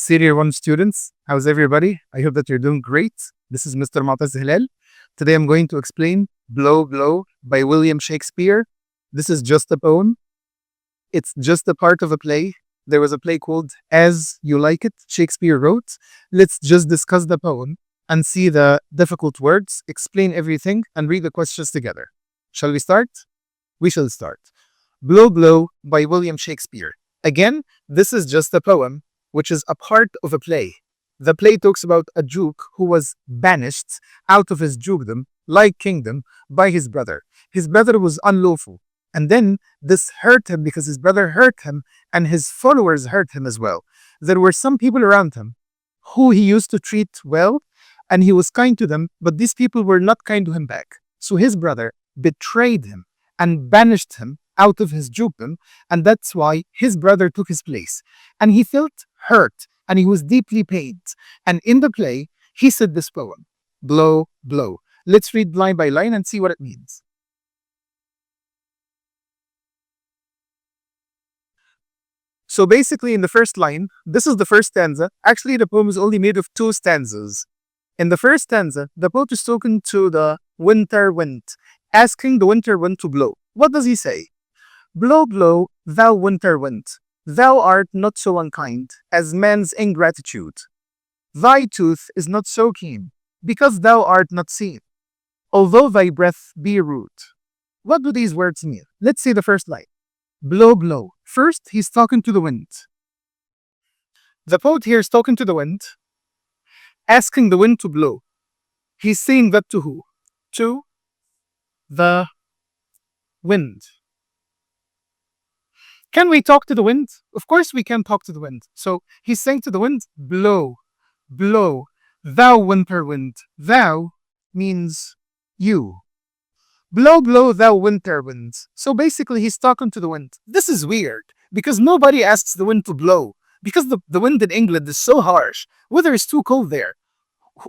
Senior 1 students, how's everybody? I hope that you're doing great. This is Mr. Mu'taz Hilal. Today I'm going to explain Blow Blow by William Shakespeare. This is just a poem. It's just a part of a play. There was a play called As You Like It, Shakespeare wrote. Let's just discuss the poem and see the difficult words, explain everything, and read the questions together. Shall we start? We shall start. Blow Blow by William Shakespeare. Again, this is just a poem, which is a part of a play. The play talks about a duke who was banished out of his dukedom, like kingdom, by his brother. His brother was unlawful. And then this hurt him because his brother hurt him and his followers hurt him as well. There were some people around him who he used to treat well and he was kind to them, but these people were not kind to him back. So his brother betrayed him and banished him out of his dukedom, and that's why his brother took his place. And he felt hurt and he was deeply pained. And in the play, he said this poem, Blow, Blow. Let's read line by line and see what it means. So basically in the first line, this is the first stanza. Actually, the poem is only made of 2 stanzas. In the first stanza, the poet is talking to the winter wind, asking the winter wind to blow. What does he say? Blow, blow, thou winter wind. Thou art not so unkind as man's ingratitude. Thy tooth is not so keen, because thou art not seen, although thy breath be rude. What do these words mean? Let's see the first line. Blow, blow. First, he's talking to the wind. The poet here is talking to the wind, asking the wind to blow. He's saying that to who? To the wind. Can we talk to the wind? Of course we can talk to the wind. So he's saying to the wind, blow, blow, thou winter wind. Thou means you. Blow, blow, thou winter wind. So basically he's talking to the wind. This is weird because nobody asks the wind to blow because the wind in England is so harsh. Weather is too cold there.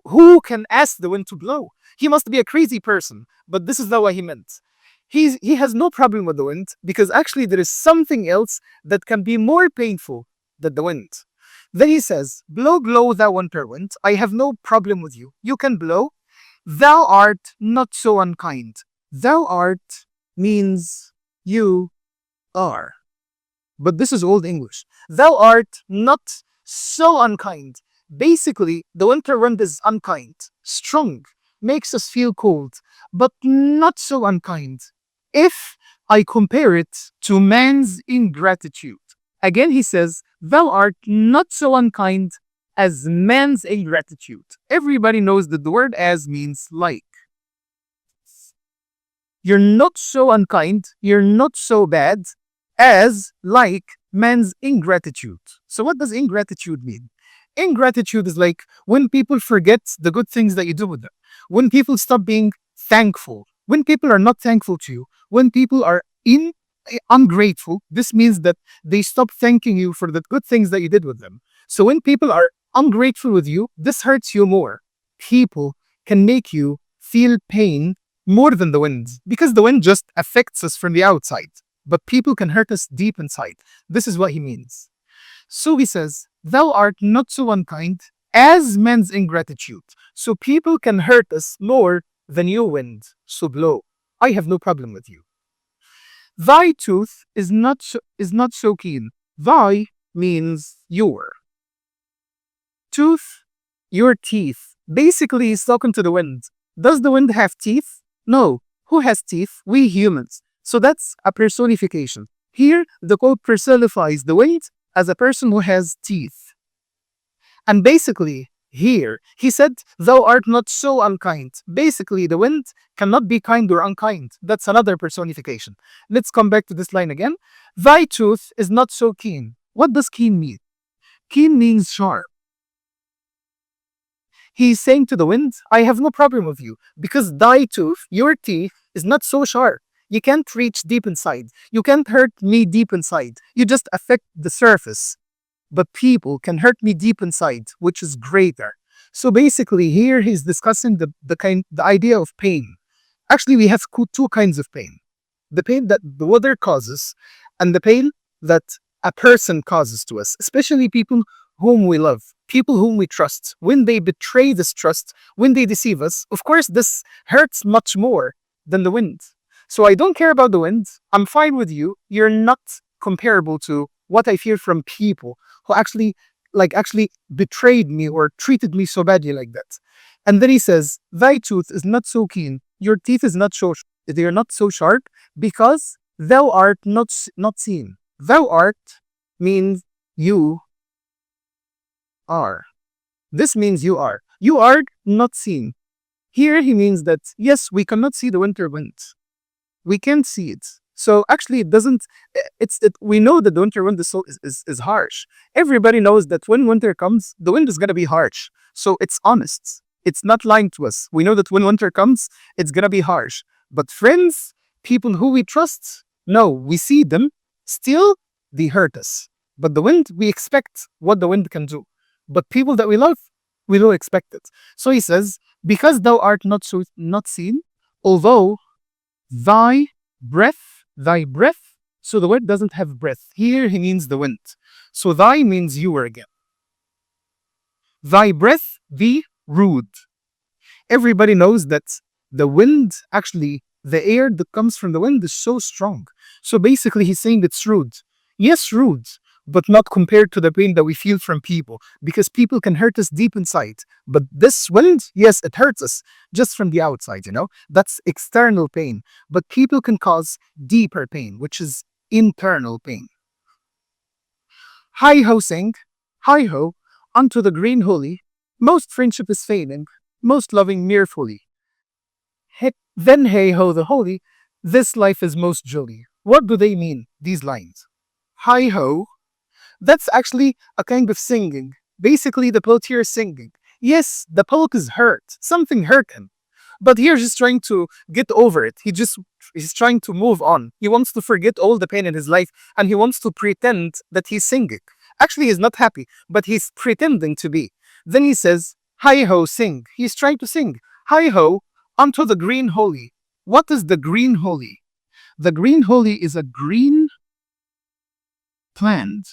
Who can ask the wind to blow? He must be a crazy person, but this is not what he meant. He has no problem with the wind because actually there is something else that can be more painful than the wind. Then he says, blow, blow, thou winter wind. I have no problem with you. You can blow. Thou art not so unkind. Thou art means you are. But this is Old English. Thou art not so unkind. Basically, the winter wind is unkind, strong, makes us feel cold, but not so unkind. If I compare it to man's ingratitude. Again, he says, thou art not so unkind as man's ingratitude. Everybody knows that the word as means like. You're not so unkind, you're not so bad as like man's ingratitude. So what does ingratitude mean? Ingratitude is like when people forget the good things that you do with them. When people stop being thankful. When people are not thankful to you. When people are ungrateful, this means that they stop thanking you for the good things that you did with them. So when people are ungrateful with you, this hurts you more. People can make you feel pain more than the wind because the wind just affects us from the outside. But people can hurt us deep inside. This is what he means. So he says, thou art not so unkind as man's ingratitude. So people can hurt us more than you, wind. So blow. I have no problem with you. Thy tooth is not so keen. Thy means your. Tooth, your teeth. Basically, he's talking to the wind. Does the wind have teeth? No. Who has teeth? We humans. So that's a personification. Here, the quote personifies the wind as a person who has teeth. And basically, here, he said, thou art not so unkind. Basically, the wind cannot be kind or unkind. That's another personification. Let's come back to this line again. Thy tooth is not so keen. What does keen mean? Keen means sharp. He's saying to the wind, I have no problem with you because thy tooth, your teeth, is not so sharp. You can't reach deep inside. You can't hurt me deep inside. You just affect the surface. But people can hurt me deep inside, which is greater. So basically here he's discussing the idea of pain. Actually, we have 2 kinds of pain. The pain that the weather causes and the pain that a person causes to us, especially people whom we love, people whom we trust, when they betray this trust, when they deceive us, of course, this hurts much more than the wind. So I don't care about the wind. I'm fine with you. You're not comparable to what I fear from people who actually betrayed me or treated me so badly like that. And then he says, thy tooth is not so keen, your teeth is not so they are not so sharp, because thou art not seen. Thou art means you are. This means you are. You are not seen. Here he means that, yes, we cannot see the winter wind. We can't see it. So actually it doesn't, we know that the winter wind is harsh. Everybody knows that when winter comes, the wind is going to be harsh. So it's honest. It's not lying to us. We know that when winter comes, it's going to be harsh. But friends, people who we trust, no, we see them, still they hurt us. But the wind, we expect what the wind can do. But people that we love, we don't expect it. So he says, because thou art not seen, although thy breath, so the word doesn't have breath. Here he means the wind. So thy means you were again. Thy breath be rude. Everybody knows that the wind, actually, the air that comes from the wind is so strong. So basically he's saying it's rude. Yes, rude, but not compared to the pain that we feel from people, because people can hurt us deep inside. But this wind, yes, it hurts us just from the outside, that's external pain. But people can cause deeper pain, which is internal pain. Hi ho sing, hi ho, unto the green holy, most friendship is fading, most loving merefully. Then hey ho the holy, this life is most jolly. What do they mean, these lines? Hi ho, that's actually a kind of singing. Basically, the poet here is singing. Yes, the poet is hurt. Something hurt him. But he's just trying to get over it. He's trying to move on. He wants to forget all the pain in his life, and he wants to pretend that he's singing. Actually, he's not happy, but he's pretending to be. Then he says, hi ho, sing. He's trying to sing. Hi ho, unto the green holy. What is the green holy? The green holy is a green plant.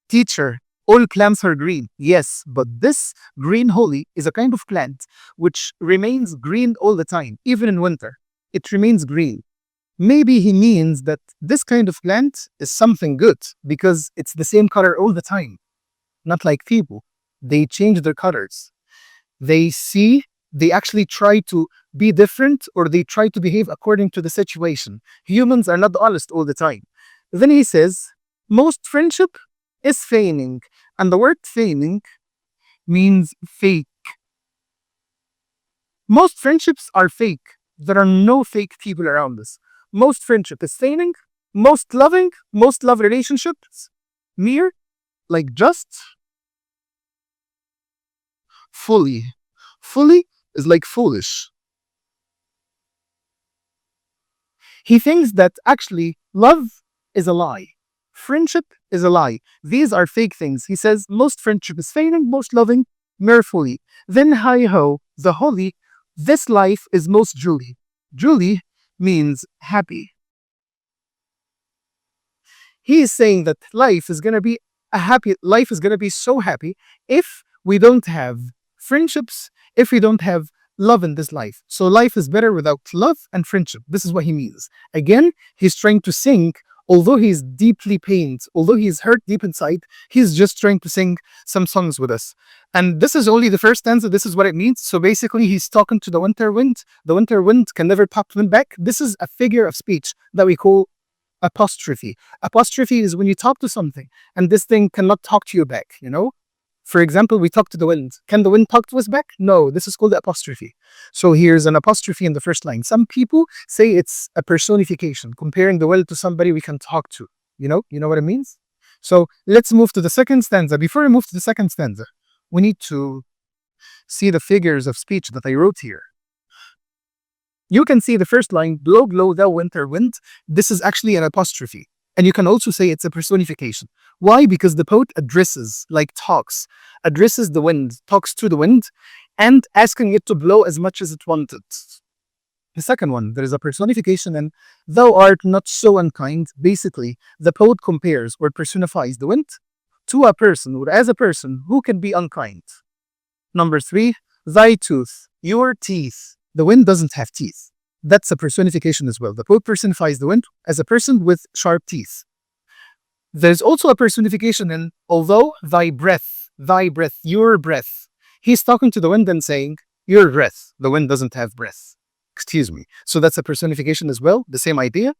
Teacher, all plants are green. Yes, but this green holy is a kind of plant which remains green all the time, even in winter. It remains green. Maybe he means that this kind of plant is something good because it's the same color all the time. Not like people. They change their colors. They actually try to be different, or they try to behave according to the situation. Humans are not honest all the time. Then he says, most friendship is feigning. And the word feigning means fake. Most friendships are fake. There are no fake people around us. Most friendship is feigning. Most love relationships, mere, like just, fully. Fully is like foolish. He thinks that actually love is a lie. Friendship is a lie. These are fake things. He says most friendship is feigning, most loving merefully. Then hi ho, the holy, this life is most jolly. Jolly means happy. He is saying that life is going to be so happy if we don't have friendships, if we don't have love in this life. So life is better without love and friendship. This is what he means. Again, he's trying to sing, although he's deeply pained, although he's hurt deep inside, he's just trying to sing some songs with us. And this is only the first stanza. This is what it means. So basically, he's talking to the winter wind. The winter wind can never pop wind back. This is a figure of speech that we call apostrophe. Apostrophe is when you talk to something and this thing cannot talk to you back, For example, we talk to the wind. Can the wind talk to us back? No, this is called the apostrophe. So here's an apostrophe in the first line. Some people say it's a personification, comparing the wind to somebody we can talk to. You know what it means? So let's move to the second stanza. Before we move to the second stanza, we need to see the figures of speech that I wrote here. You can see the first line, blow, blow, thou winter wind. This is actually an apostrophe. And you can also say it's a personification. Why? Because the poet addresses the wind, talks to the wind, and asking it to blow as much as it wanted. The second one, there is a personification, and thou art not so unkind. Basically, the poet compares or personifies the wind to a person or as a person who can be unkind. Number 3, thy tooth, your teeth. The wind doesn't have teeth. That's a personification as well. The poet personifies the wind as a person with sharp teeth. There's also a personification in although thy breath, your breath. He's talking to the wind and saying, your breath. The wind doesn't have breath. Excuse me. So that's a personification as well, the same idea.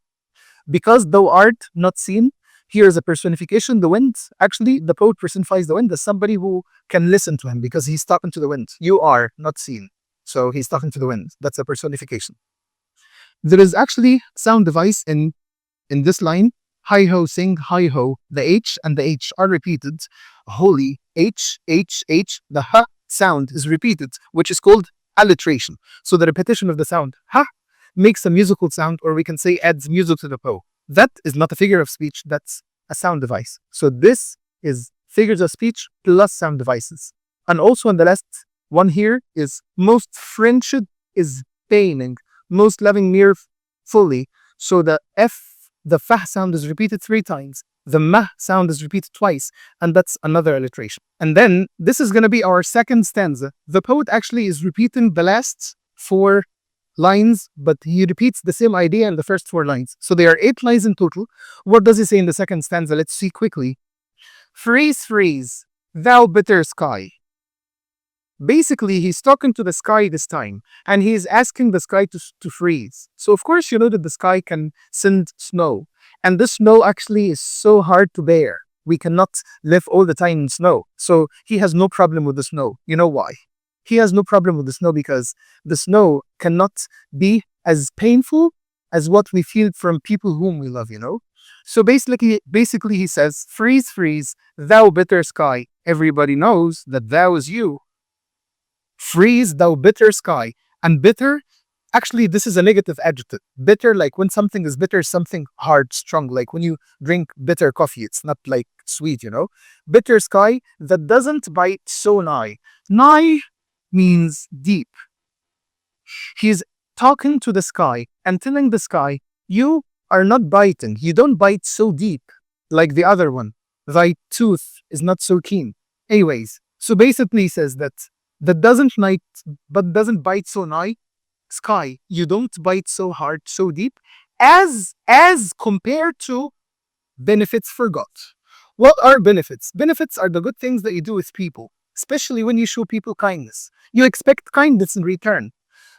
Because thou art not seen, here is a personification. The wind, actually, the poet personifies the wind as somebody who can listen to him because he's talking to the wind. You are not seen. So he's talking to the wind. That's a personification. There is actually sound device in this line. Hi-ho, sing, hi-ho. The H and the H are repeated. Holy, H, H, H. The H sound is repeated, which is called alliteration. So the repetition of the sound ha makes a musical sound, or we can say adds music to the poem. That is not a figure of speech, that's a sound device. So this is figures of speech plus sound devices. And also on the last one here is most friendship is paining, most loving near fully. So the F, the fah sound is repeated 3 times. The mah sound is repeated twice, and that's another alliteration. And then this is going to be our second stanza. The poet actually is repeating the last 4 lines, but he repeats the same idea in the first 4 lines. So there are 8 lines in total. What does he say in the second stanza? Let's see quickly. Freeze, freeze, thou bitter sky. Basically, he's talking to the sky this time, and he's asking the sky to freeze. So of course, you know that the sky can send snow, and this snow actually is so hard to bear. We cannot live all the time in snow. So he has no problem with the snow. You know why? He has no problem with the snow because the snow cannot be as painful as what we feel from people whom we love, you know? So basically he says, freeze, freeze, thou bitter sky. Everybody knows that thou is you. Freeze, thou bitter sky. And bitter, actually, this is a negative adjective. Bitter, like when something is bitter, something hard, strong. Like when you drink bitter coffee, it's not like sweet, you know? Bitter sky that doesn't bite so nigh. Nigh means deep. He's talking to the sky and telling the sky, you are not biting. You don't bite so deep like the other one. Thy tooth is not so keen. Anyways, so basically he says that doesn't bite so nigh. Sky, you don't bite so hard, so deep, as compared to benefits forgot. What are benefits? Benefits are the good things that you do with people, especially when you show people kindness. You expect kindness in return.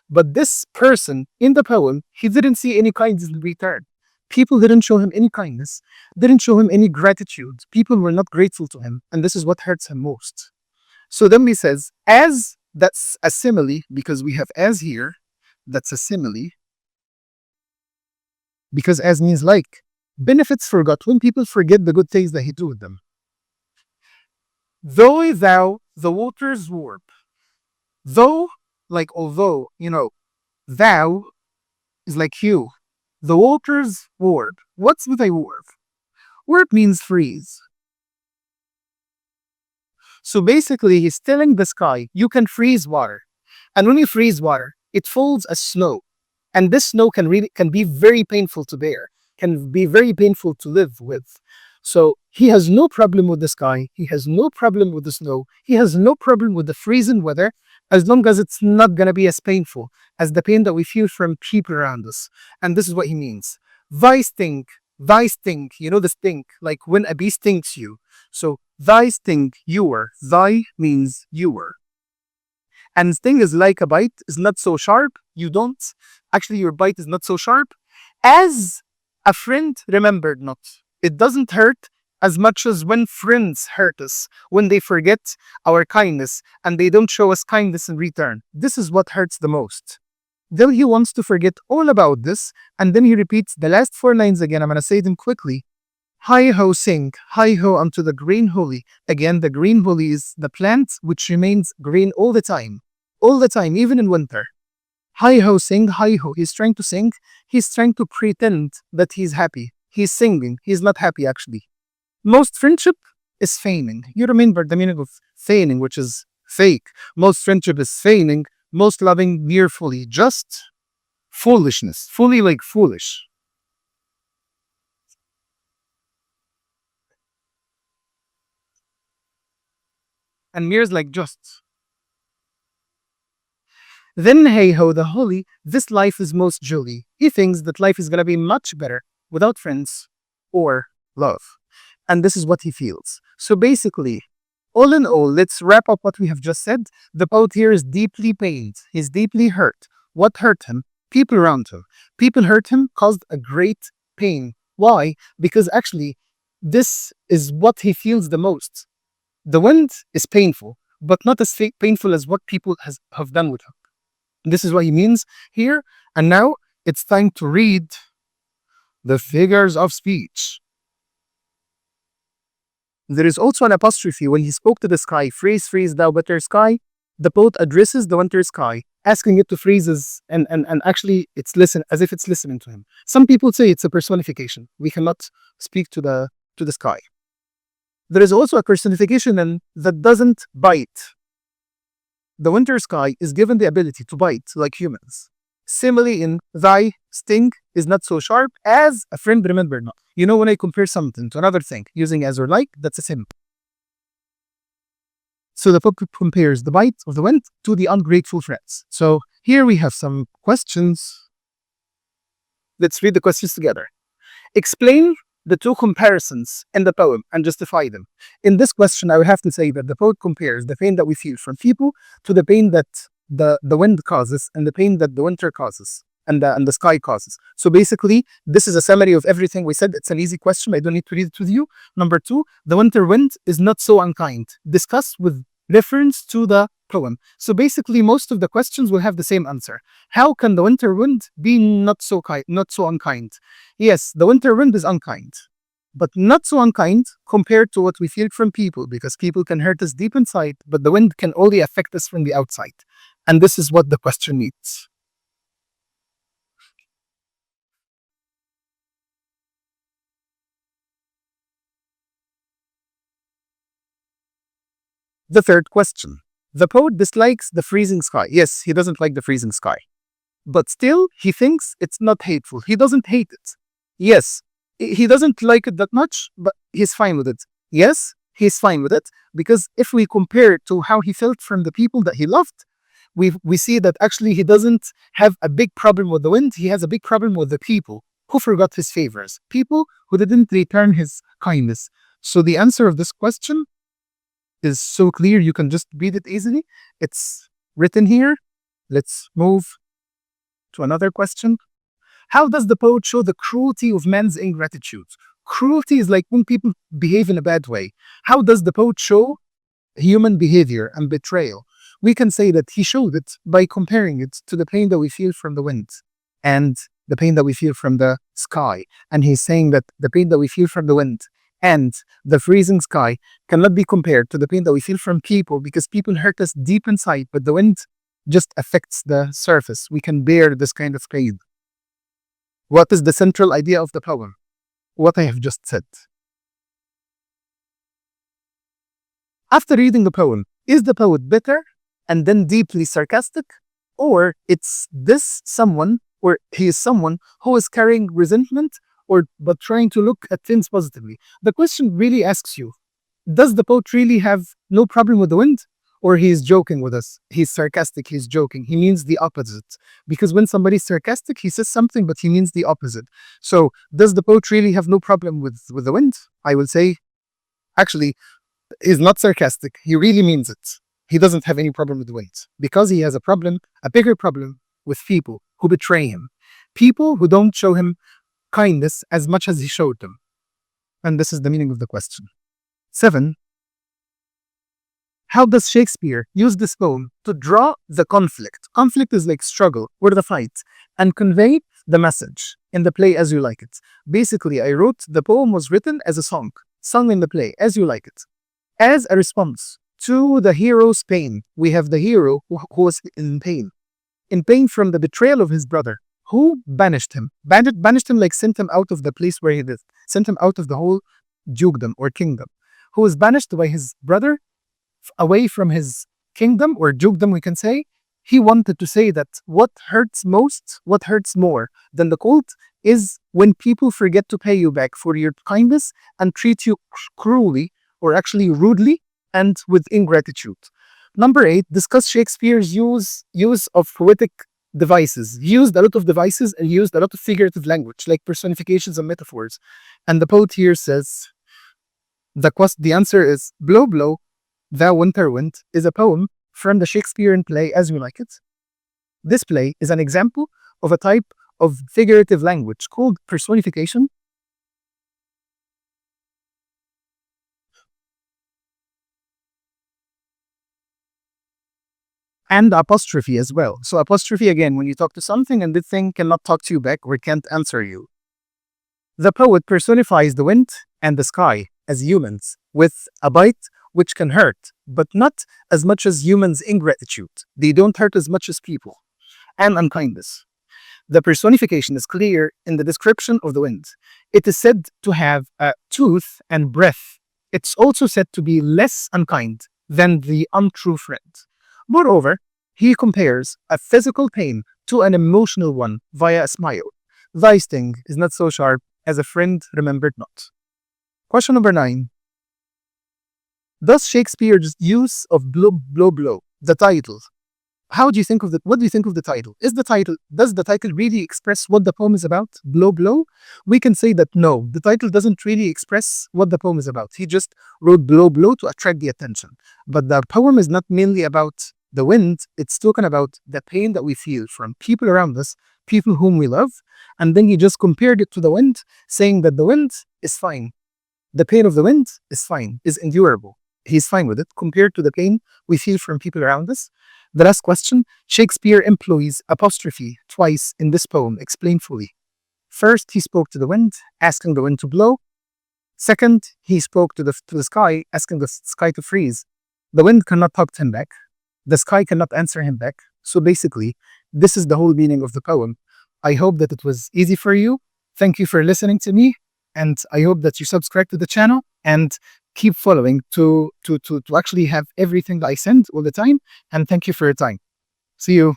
But this person in the poem, he didn't see any kindness in return. People didn't show him any kindness, didn't show him any gratitude. People were not grateful to him, and this is what hurts him most. So then he says, as, that's a simile, because we have as here, that's a simile, because as means like. Benefits forgot, when people forget the good things that he do with them. Though thou the waters warp. Though, like although, you know, thou is like you. The waters warp. What's with a warp? Warp means freeze. So basically, he's telling the sky, you can freeze water. And when you freeze water, it falls as snow. And this snow can be very painful to bear, can be very painful to live with. So he has no problem with the sky. He has no problem with the snow. He has no problem with the freezing weather, as long as it's not going to be as painful as the pain that we feel from people around us. And this is what he means. Thy sting, you know the sting, like when a bee stings you. So thy sting, your, thy means your. And sting is like a bite, is not so sharp. You don't, actually your bite is not so sharp. As a friend remembered not. It doesn't hurt as much as when friends hurt us, when they forget our kindness and they don't show us kindness in return. This is what hurts the most. Then he wants to forget all about this, and then he repeats the last 4 lines again. I'm going to say them quickly. Hi-ho, sing, hi-ho unto the green holly. Again, the green holly is the plant which remains green all the time, even in winter. Hi-ho, sing, hi-ho. He's trying to sing. He's trying to pretend that he's happy. He's singing. He's not happy, actually. Most friendship is feigning. You remember the meaning of feigning, which is fake. Most friendship is feigning. Most loving, mere fully. Just foolishness. Fully like foolish. and mirrors like just. Then hey ho the holy, this life is most jolly. He thinks that life is gonna be much better without friends or love. And this is what he feels. So basically, all in all, let's wrap up what we have just said. The poet here is deeply pained. He's deeply hurt. What hurt him? People around him. People hurt him, caused a great pain. Why? Because actually, this is what he feels the most. The wind is painful, but not as painful as what people have done with him. This is what he means here. And now it's time to read the figures of speech. There is also an apostrophe when he spoke to the sky. Freeze, freeze, thou better sky. The poet addresses the winter sky, asking it to freeze and actually it's listen as if it's listening to him. Some people say it's a personification. We cannot speak to the sky. There is also a personification that doesn't bite. The winter sky is given the ability to bite like humans. Simile in thy sting is not so sharp as a friend remember not. You know, when I compare something to another thing using as or like, that's a simile. So the book compares the bite of the wind to the ungrateful friends. So here we have some questions. Let's read the questions together. Explain the two comparisons in the poem and justify them. In this question, I would have to say that the poet compares the pain that we feel from people to the pain that the wind causes and the pain that the winter causes and the sky causes. So basically, this is a summary of everything we said. It's an easy question. I don't need to read it with you. Number two, the winter wind is not so unkind. Discuss with reference to the poem. So basically, most of the questions will have the same answer. How can the winter wind be not so unkind? Yes, the winter wind is unkind, but not so unkind compared to what we feel from people, because people can hurt us deep inside, but the wind can only affect us from the outside. And this is what the question needs. The third question. The poet dislikes the freezing sky. Yes, he doesn't like the freezing sky. But still, he thinks it's not hateful. He doesn't hate it. Yes, he doesn't like it that much, but he's fine with it. Yes, he's fine with it, because if we compare it to how he felt from the people that he loved, we see that actually he doesn't have a big problem with the wind. He has a big problem with the people who forgot his favors, people who didn't return his kindness. So the answer of this question is so clear, you can just read it easily. It's written here. Let's move to another question. How does the poet show the cruelty of man's ingratitude? Cruelty is like when people behave in a bad way. How does the poet show human behavior and betrayal? We can say that he showed it by comparing it to the pain that we feel from the wind and the pain that we feel from the sky. And he's saying that the pain that we feel from the wind and the freezing sky cannot be compared to the pain that we feel from people, because people hurt us deep inside, but the wind just affects the surface. We can bear this kind of pain. What is the central idea of the poem? What I have just said. After reading the poem, is the poet bitter and then deeply sarcastic? Or it's this someone, or he is someone who is carrying resentment but trying to look at things positively? The question really asks you, does the poet really have no problem with the wind? Or he is joking with us? He's sarcastic, he's joking. He means the opposite. Because when somebody's sarcastic, he says something, but he means the opposite. So does the poet really have no problem with the wind? I will say, actually, he's not sarcastic. He really means it. He doesn't have any problem with the wind, because he has a bigger problem with people who betray him. People who don't show him kindness as much as he showed them. And this is the meaning of the question. 7. How does Shakespeare use this poem to draw the conflict? Conflict is like struggle or the fight, and convey the message in the play As You Like It. Basically, I wrote the poem was written as a song, sung in the play As You Like It, as a response to the hero's pain. We have the hero who was in pain from the betrayal of his brother, who banished him. Banished him, like sent him out of the place where he lived, sent him out of the whole dukedom or kingdom, who was banished by his brother away from his kingdom or dukedom, we can say. He wanted to say that what hurts more than the cold is when people forget to pay you back for your kindness and treat you cruelly or actually rudely and with ingratitude. Number 8, discuss Shakespeare's use of poetic devices. He used a lot of devices and used a lot of figurative language, like personifications and metaphors. And the poet here says, the answer is Blow, Blow, Thou Winter Wind is a poem from the Shakespearean play As You Like It. This play is an example of a type of figurative language called personification and apostrophe as well. So apostrophe, again, when you talk to something and the thing cannot talk to you back or can't answer you. The poet personifies the wind and the sky as humans with a bite which can hurt, but not as much as humans' ingratitude. They don't hurt as much as people, and unkindness. The personification is clear in the description of the wind. It is said to have a tooth and breath. It's also said to be less unkind than the untrue friend. Moreover, he compares a physical pain to an emotional one via a smile. Thy sting is not so sharp as a friend remembered not. Question number 9. Does Shakespeare's use of blow, blow, blow, the title, what do you think of the title? Does the title really express what the poem is about? Blow, blow? We can say that no, the title doesn't really express what the poem is about. He just wrote blow, blow to attract the attention. But the poem is not mainly about the wind, it's talking about the pain that we feel from people around us, people whom we love. And then he just compared it to the wind, saying that the wind is fine. The pain of the wind is fine, is endurable. He's fine with it compared to the pain we feel from people around us. The last question, Shakespeare employs apostrophe twice in this poem. Explain fully. First, he spoke to the wind, asking the wind to blow. Second, he spoke to the sky, asking the sky to freeze. The wind cannot talk to him back. The sky cannot answer him back. So basically, this is the whole meaning of the poem. I hope that it was easy for you. Thank you for listening to me. And I hope that you subscribe to the channel and keep following to actually have everything that I send all the time. And thank you for your time. See you.